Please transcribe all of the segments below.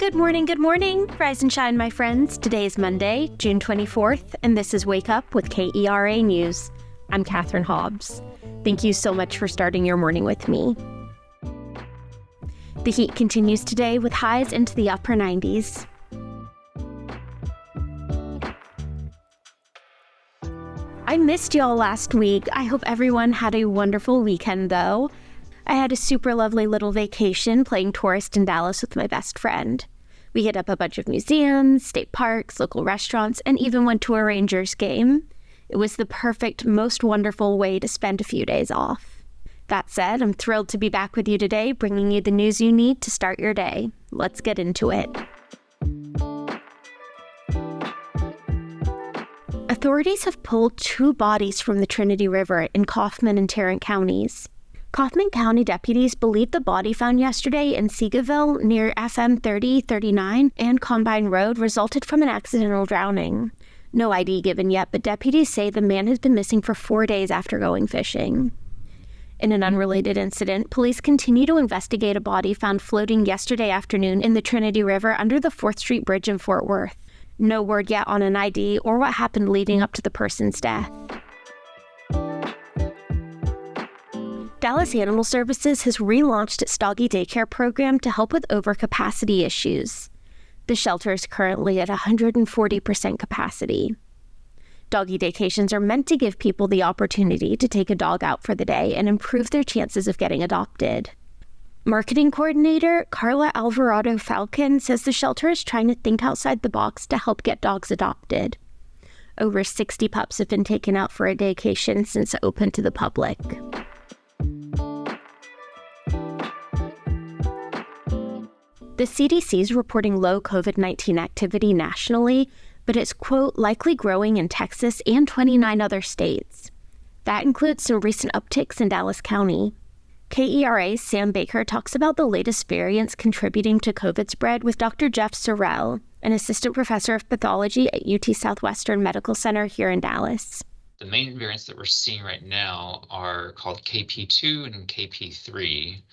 Good morning. Rise and shine, my friends. Today is Monday, June 24th, and this is Wake Up with KERA News. I'm Katherine Hobbs. Thank you so much for starting your morning with me. The heat continues today with highs into the upper 90s. I missed y'all last week. I hope everyone had a wonderful weekend, though. I had a super lovely little vacation playing tourist in Dallas with my best friend. We hit up a bunch of museums, state parks, local restaurants, and even went to a Rangers game. It was the perfect, most wonderful way to spend a few days off. That said, I'm thrilled to be back with you today, bringing you the news you need to start your day. Let's get into it. Authorities have pulled 2 bodies from the Trinity River in Kaufman and Tarrant counties. Kaufman County deputies believe the body found yesterday in Seagaville near FM 3039 and Combine Road resulted from an accidental drowning. No ID given yet, but deputies say the man has been missing for 4 days after going fishing. In an unrelated incident, police continue to investigate a body found floating yesterday afternoon in the Trinity River under the 4th Street Bridge in Fort Worth. No word yet on an ID or what happened leading up to the person's death. Dallas Animal Services has relaunched its doggy daycare program to help with overcapacity issues. The shelter is currently at 140% capacity. Doggy daycations are meant to give people the opportunity to take a dog out for the day and improve their chances of getting adopted. Marketing coordinator Carla Alvarado Falcon says the shelter is trying to think outside the box to help get dogs adopted. Over 60 pups have been taken out for a daycation since open to the public. The CDC is reporting low COVID-19 activity nationally, but it's, quote, likely growing in Texas and 29 other states. That includes some recent upticks in Dallas County. KERA's Sam Baker talks about the latest variants contributing to COVID spread with Dr. Jeff Sorrell, an assistant professor of pathology at UT Southwestern Medical Center here in Dallas. The main variants that we're seeing right now are called KP2 and KP3.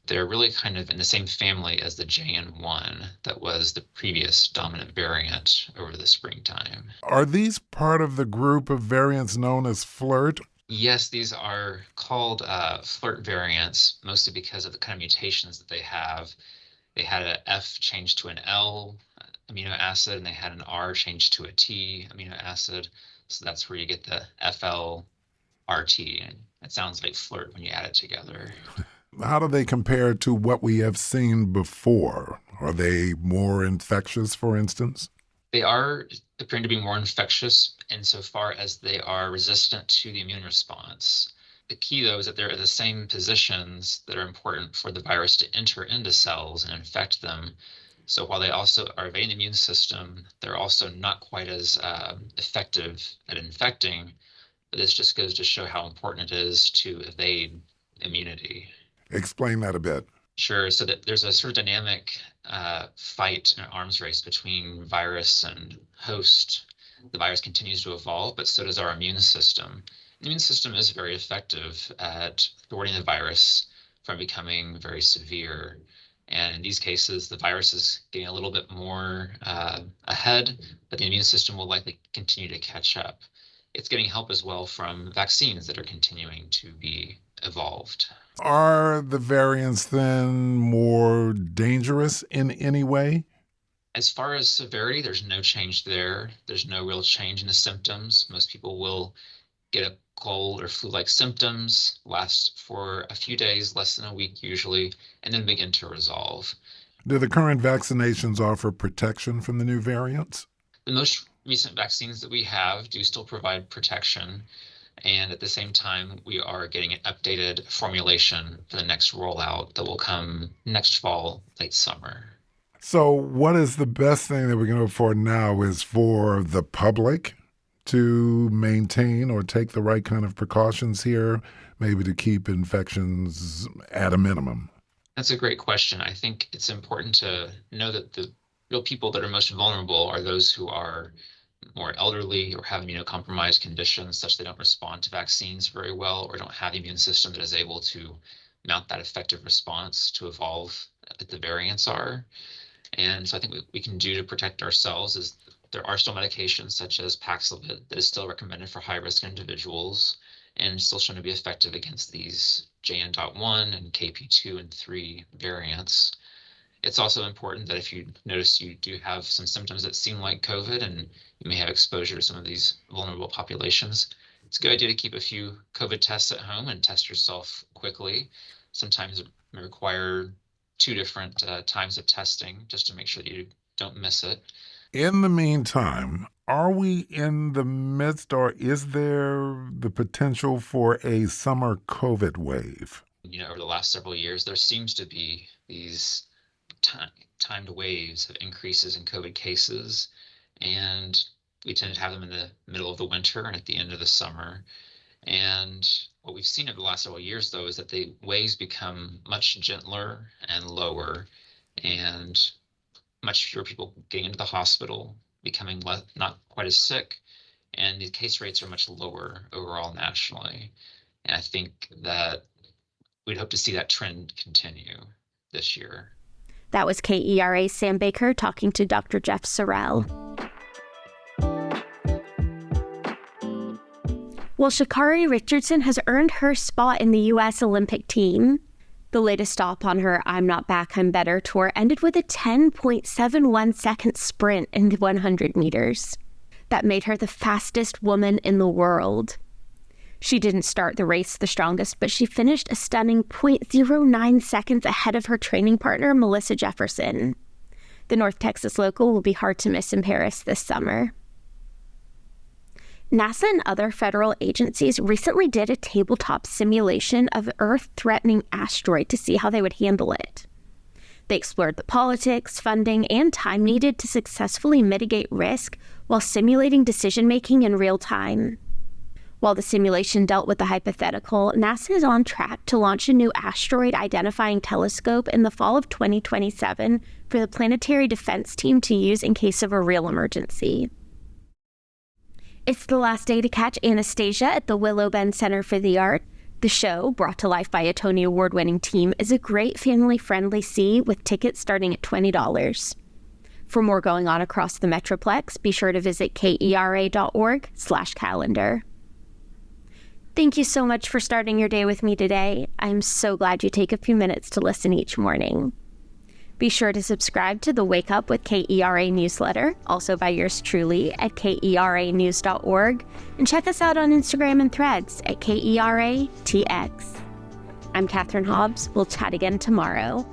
They're really kind of in the same family as the JN1 that was the previous dominant variant over the springtime. Are these part of the group of variants known as FLIRT? Yes, these are called FLIRT variants, mostly because of the kind of mutations that they have. They had an F changed to an L amino acid, and they had an R changed to a T amino acid. So that's where you get the FLRT. And it sounds like FLIRT when you add it together. How do they compare to what we have seen before? Are they more infectious, for instance? They are appearing to be more infectious insofar as they are resistant to the immune response. The key, though, is that they're at the same positions that are important for the virus to enter into cells and infect them. So while they also are evading the immune system, they're also not quite as effective at infecting. But this just goes to show how important it is to evade immunity. Explain that a bit. Sure. So that there's a sort of dynamic fight and arms race between virus and host. The virus continues to evolve, but so does our immune system. The immune system is very effective at thwarting the virus from becoming very severe. And in these cases, the virus is getting a little bit more ahead, but the immune system will likely continue to catch up. It's getting help as well from vaccines that are continuing to be evolved. Are the variants then more dangerous in any way? As far as severity, there's no change there. There's no real change in the symptoms. Most people will get a cold or flu-like symptoms, last for a few days, less than a week usually, and then begin to resolve. Do the current vaccinations offer protection from the new variants? The most recent vaccines that we have do still provide protection. And at the same time, we are getting an updated formulation for the next rollout that will come next fall, late summer. So what is the best thing that we can hope for now is for the public to maintain or take the right kind of precautions here, maybe to keep infections at a minimum? That's a great question. I think it's important to know that the real people that are most vulnerable are those who are more elderly or have immunocompromised conditions such they don't respond to vaccines very well or don't have the immune system that is able to mount that effective response to evolve that the variants are. And so I think what we can do to protect ourselves is there are still medications such as Paxlovid that is still recommended for high-risk individuals and still shown to be effective against these JN.1 and KP2 and 3 variants. It's also important that if you notice you do have some symptoms that seem like COVID and you may have exposure to some of these vulnerable populations, it's a good idea to keep a few COVID tests at home and test yourself quickly. Sometimes it may require 2 different times of testing just to make sure that you don't miss it. In the meantime, are we in the midst, or is there the potential for a summer COVID wave? Over the last several years, there seems to be these timed waves of increases in COVID cases, and we tend to have them in the middle of the winter and at the end of the summer. And what we've seen over the last several years, though, is that the waves become much gentler and lower, and much fewer people getting into the hospital, becoming not quite as sick, and the case rates are much lower overall nationally. And I think that we'd hope to see that trend continue this year. That was KERA's Sam Baker talking to Dr. Jeff Sorrell. Well, Sha'Carri Richardson has earned her spot in the U.S. Olympic team. The latest stop on her I'm Not Back, I'm Better tour ended with a 10.71 second sprint in the 100 meters. That made her the fastest woman in the world. She didn't start the race the strongest, but she finished a stunning 0.09 seconds ahead of her training partner, Melissa Jefferson. The North Texas local will be hard to miss in Paris this summer. NASA and other federal agencies recently did a tabletop simulation of an Earth-threatening asteroid to see how they would handle it. They explored the politics, funding, and time needed to successfully mitigate risk while simulating decision-making in real time. While the simulation dealt with the hypothetical, NASA is on track to launch a new asteroid-identifying telescope in the fall of 2027 for the Planetary Defense Team to use in case of a real emergency. It's the last day to catch Anastasia at the Willow Bend Center for the Arts. The show, brought to life by a Tony Award-winning team, is a great family-friendly see with tickets starting at $20. For more going on across the Metroplex, be sure to visit kera.org/calendar. Thank you so much for starting your day with me today. I'm so glad you take a few minutes to listen each morning. Be sure to subscribe to the Wake Up with KERA newsletter, also by yours truly, at keranews.org, and check us out on Instagram and Threads at KERATX. I'm Katherine Hobbs. We'll chat again tomorrow.